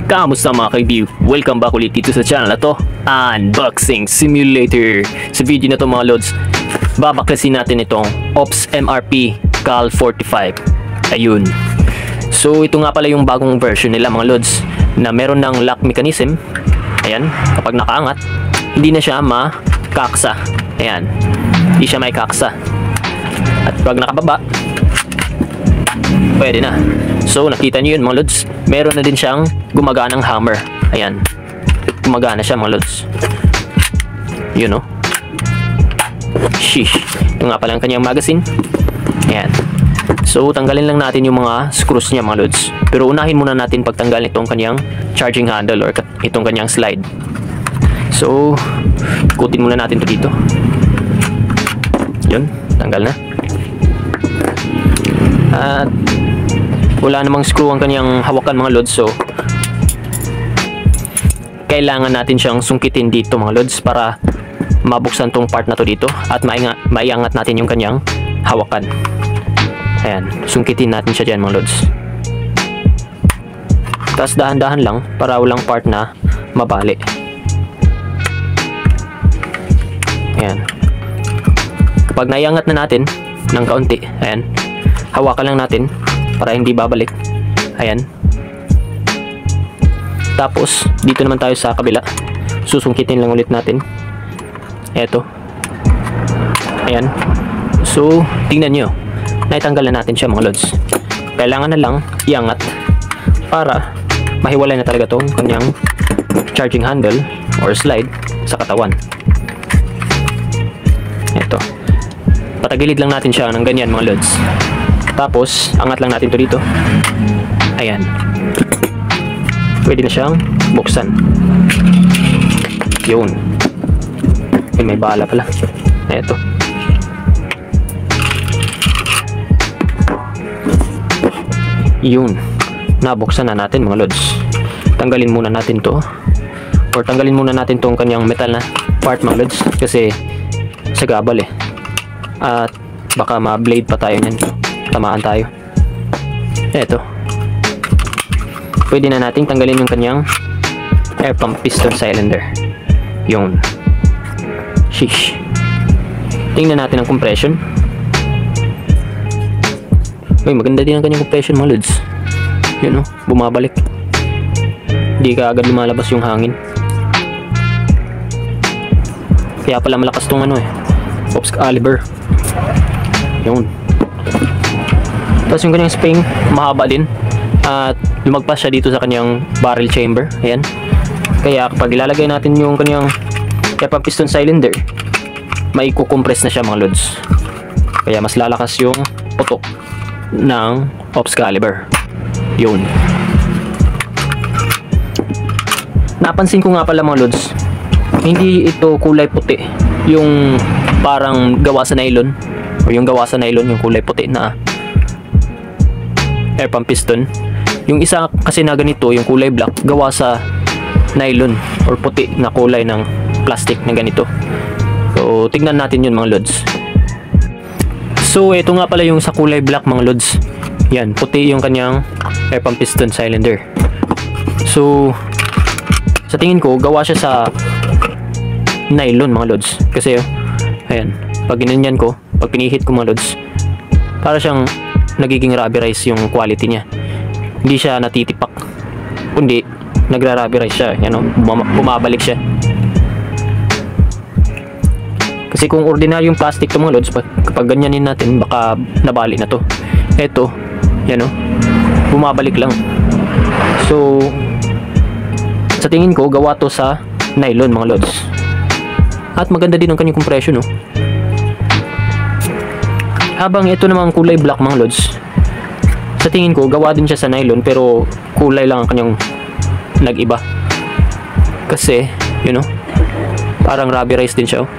Kamusta mga ka-review? Welcome back ulit dito sa channel na to, Unboxing Simulator. Sa video na to mga lods, babaklasin natin itong OPS MRP Cal 45. Ayun. So ito nga pala yung bagong version nila mga lods, na meron ng lock mechanism. Ayan, kapag nakaangat, hindi na siya makaksa. Ayan, hindi siya may kaksa. At pag nakababa, pwede na. So nakita nyo yun mga lods, meron na din siyang gumaganang hammer. Ayan, gumagana siya mga lods. Yun o. Sheesh. Ito nga pala ang kanyang magazine. Ayan. So tanggalin lang natin yung mga screws niya mga lods. Pero unahin muna natin pagtanggal itong kanyang charging handle or itong kanyang slide. So ikutin muna natin to dito. Yun, tanggal na. At wala namang screw ang kanyang hawakan mga lods, so kailangan natin siyang sungkitin dito mga lods para mabuksan tong part na to dito at maiangat natin yung kanyang hawakan. Ayan, sungkitin natin siya dyan mga lods. Tapos dahan-dahan lang para walang part na mabali. Ayan, kapag naiangat na natin ng kaunti, ayan, hawakan lang natin para hindi babalik. Ayan. Tapos dito naman tayo sa kabila, susungkitin lang ulit natin. Eto. Ayan. So tingnan nyo, naitanggal na natin siya mga lods. Kailangan na lang iangat para mahiwalay na talaga tong kanyang charging handle or slide sa katawan. Eto, patagilid lang natin siya ng ganyan mga lods. Tapos angat lang natin to dito. Ayan, pwede na siyang buksan. Yun. Ay, may bala pala. Eto. Yun, nabuksan na natin mga lods. Tanggalin muna natin to, or tanggalin muna natin tong kanyang metal na part mga lods, kasi sagabal eh. At baka ma-blade pa tayo nyan, tamaan tayo. Eto, pwede na nating tanggalin yung kanyang air pump piston cylinder. Yun. Sheesh. Tingnan natin ang compression. Uy, maganda din ang kanyang compression mga lods. Yun o, bumabalik. Hindi ka agad lumalabas yung hangin. Kaya pala malakas tong ano eh, OPS caliber. Yun. Tapos yung kanyang spring, mahaba din. At lumagpas siya dito sa kanyang barrel chamber. Ayan. Kaya kapag ilalagay natin yung kanyang air pump piston cylinder, may kukompress na siya mga lods. Kaya mas lalakas yung putok ng OPS caliber. Yun. Napansin ko nga pala mga lods, hindi ito kulay puti. Yung parang gawa sa nylon, o yung gawa sa nylon, yung kulay puti na air pump piston. Yung isa kasi na ganito, yung kulay black, gawa sa nylon or puti na kulay ng plastic na ganito. So tignan natin yun mga lods. So ito nga pala yung sa kulay black mga lods. Yan, puti yung kanyang air pump piston cylinder. So sa tingin ko gawa siya sa nylon mga lods. Kasi ayan, pag ginanyan ko, pag pinihit ko mga lods, para siyang nagiging rubberize yung quality niya. Hindi siya natitipak, kundi nagra-rubberize siya. Yan o, bumabalik siya. Kasi kung ordinaryong plastic to mga lods, kapag ganyanin natin, baka nabali na to. Eto, yan o, bumabalik lang. So sa tingin ko gawa to sa nylon mga lods. At maganda din ang kanyang compression o. Habang ito namang kulay black mga lods, sa tingin ko gawa din siya sa nylon, pero kulay lang ang kanyang nag-iba. Kasi you know, parang rubberized din siya oh.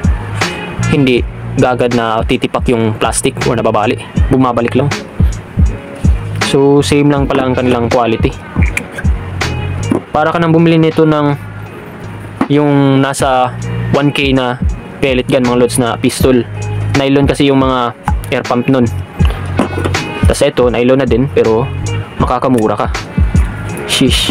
Hindi gagad na titipak yung plastic or nababali, bumabalik lang. So same lang pala ang kanilang quality. Para ka nang bumili nito ng yung nasa 1K na pellet gun mga lods na pistol. Nylon kasi yung mga air pump nun. Tapos ito, nylon na din, pero makakamura ka. Sheesh.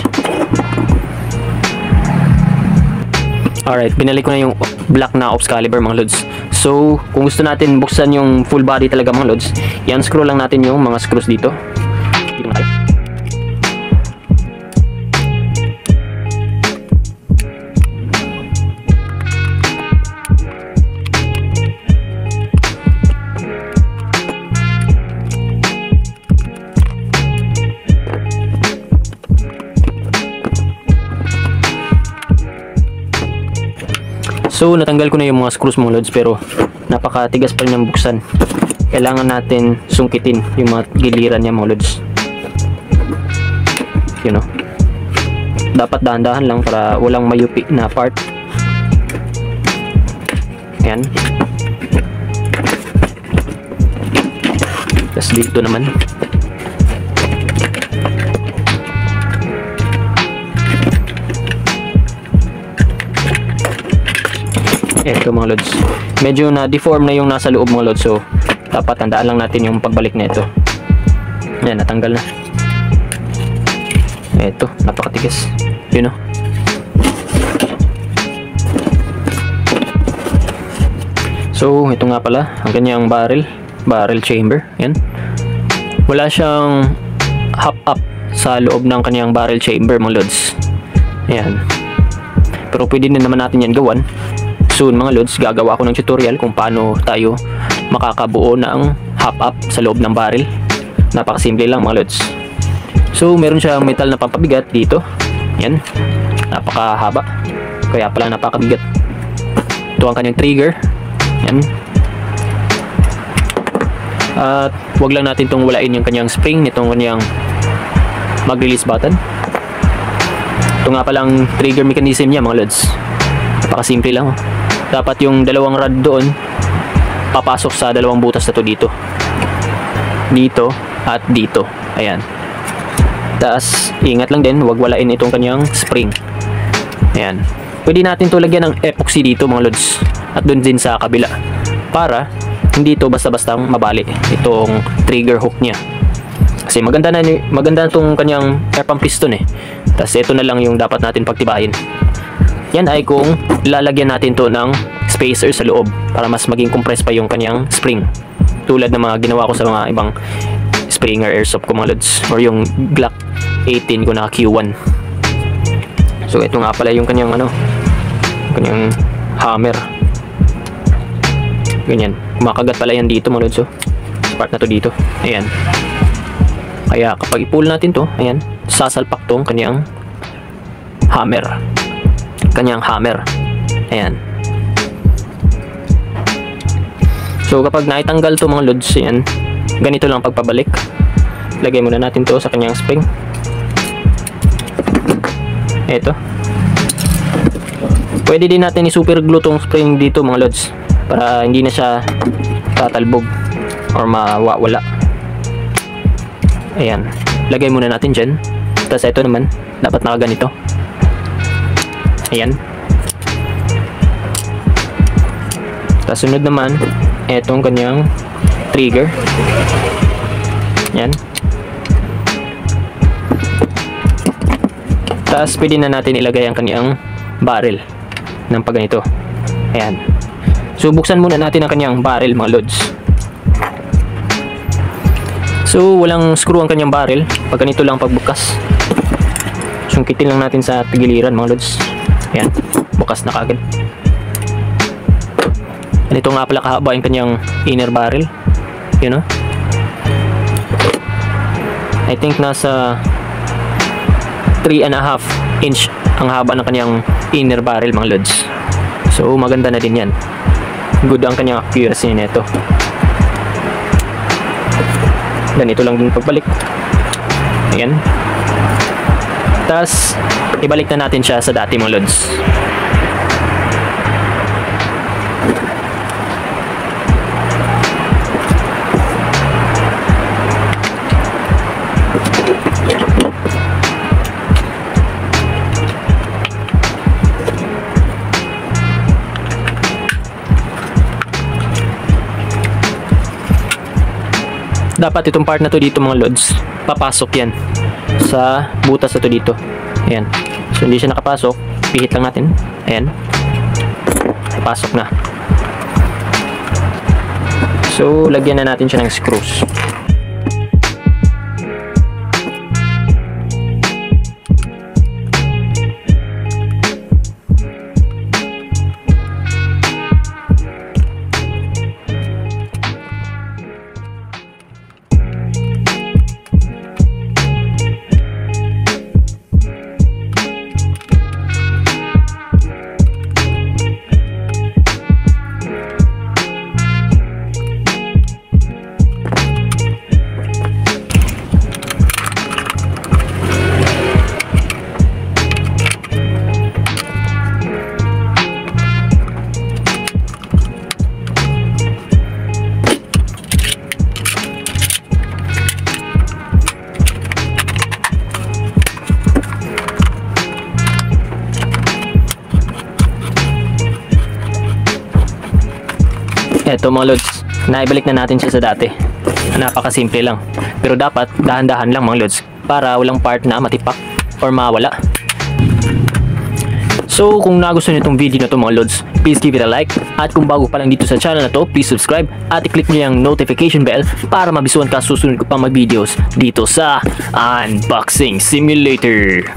Alright, binalik ko na yung black na Excalibur mga lods. So, kung gusto natin buksan yung full body talaga mga lods, i-unscrew lang natin yung mga screws dito. Dito na tayo. So, natanggal ko na yung mga screws mga lods, pero napakatigas pa rin yung buksan. Kailangan natin sungkitin yung mga giliran niya mga lods. You know, dapat dahan-dahan lang para walang mayupi na part. Ayan. Tapos dito naman. Ito mga lods, medyo na-deform na yung nasa loob mga lods, so dapat tandaan lang natin yung pagbalik na ito. Yan, natanggal na. Ito, napakatigas, you know. So ito nga pala ang kanyang barrel chamber. Yan, wala siyang hop up sa loob ng kanyang barrel chamber mga lods. Yan, pero pwede din naman natin yan gawan. Soon mga lods, gagawa ako ng tutorial kung paano tayo makakabuo ng hop up sa loob ng barrel. Napakasimple lang mga lods. So meron siyang metal na pampabigat dito. Yan, napakahaba, kaya pala napakabigat. Ito ang kanyang trigger. Yan. At wag lang natin itong walain yung kanyang spring nitong kanyang mag-release button. Ito nga palang trigger mechanism niya mga lods. Napakasimple lang. Dapat yung dalawang rod doon papasok sa dalawang butas na to dito. Dito at dito. Ayan. Tapos ingat lang din, wag walain itong kanyang spring. Ayan. Pwede natin to lagyan ng epoxy dito mga lods. At doon din sa kabila. Para hindi ito basta-bastang mabali itong trigger hook niya. Kasi maganda na itong kanyang air pump piston eh. Tapos ito na lang yung dapat natin pagtibayin. Yan ay kung lalagyan natin to ng spacer sa loob para mas maging compress pa yung kanyang spring. Tulad ng mga ginawa ko sa mga ibang Springer airsoft ko mga lods, or yung Glock 18 ko na Q1. So ito nga pala yung kanyang kanyang hammer. Ganyan. Kumakagat pala yan dito mga lods. So, part na to dito. Ayan. Kaya kapag i-pull natin to, ayan, sasalpak tong kanyang hammer. Ayan. So kapag naitanggal to mga lods, ayan, ganito lang pagpabalik. Lagay muna natin to sa kanyang spring. Ito. Pwede din natin i-super glue tong spring dito mga lods para hindi na siya tatalbog or mawawala. Ayan. Lagay muna natin dyan. Tapos ito naman, dapat nakaganito. Ayan. Tapos sunod naman, etong kanyang trigger. Ayan. Tapos pwede na natin ilagay ang kanyang barrel ng pagganito. Ayan. So buksan muna natin ang kanyang barrel mga lods. So walang screw ang kanyang barrel. Pag ganito lang pagbukas. Sungkitin lang natin sa giliran mga lods. Ayan, bukas na kagad. Ganito nga pala kahaba yung kanyang inner barrel. You know? I think nasa 3.5 inch ang haba ng kanyang inner barrel mga lods. So maganda na din yan. Good ang kanyang accuracy nito. Ganito lang din pagbalik. Ayan. Tapos ibalik na natin siya sa dati mga lods. Dapat itong part na to dito mga lods, papasok yan sa butas na to dito. Ayan. So hindi siya nakapasok, pihit lang natin. Ayan. pasok na. So, lagyan na natin siya ng screws. Eto mga lods, naibalik na natin siya sa dati. Napakasimple lang. Pero dapat dahan-dahan lang mga lods para walang part na matipak or mawala. So kung nagustuhan niyo itong video na to mga lods, please give it a like. At kung bago pa lang dito sa channel na to, please subscribe at i-click niyo yung notification bell para mabisuhan ka susunod ko pang mag-videos dito sa Unboxing Simulator.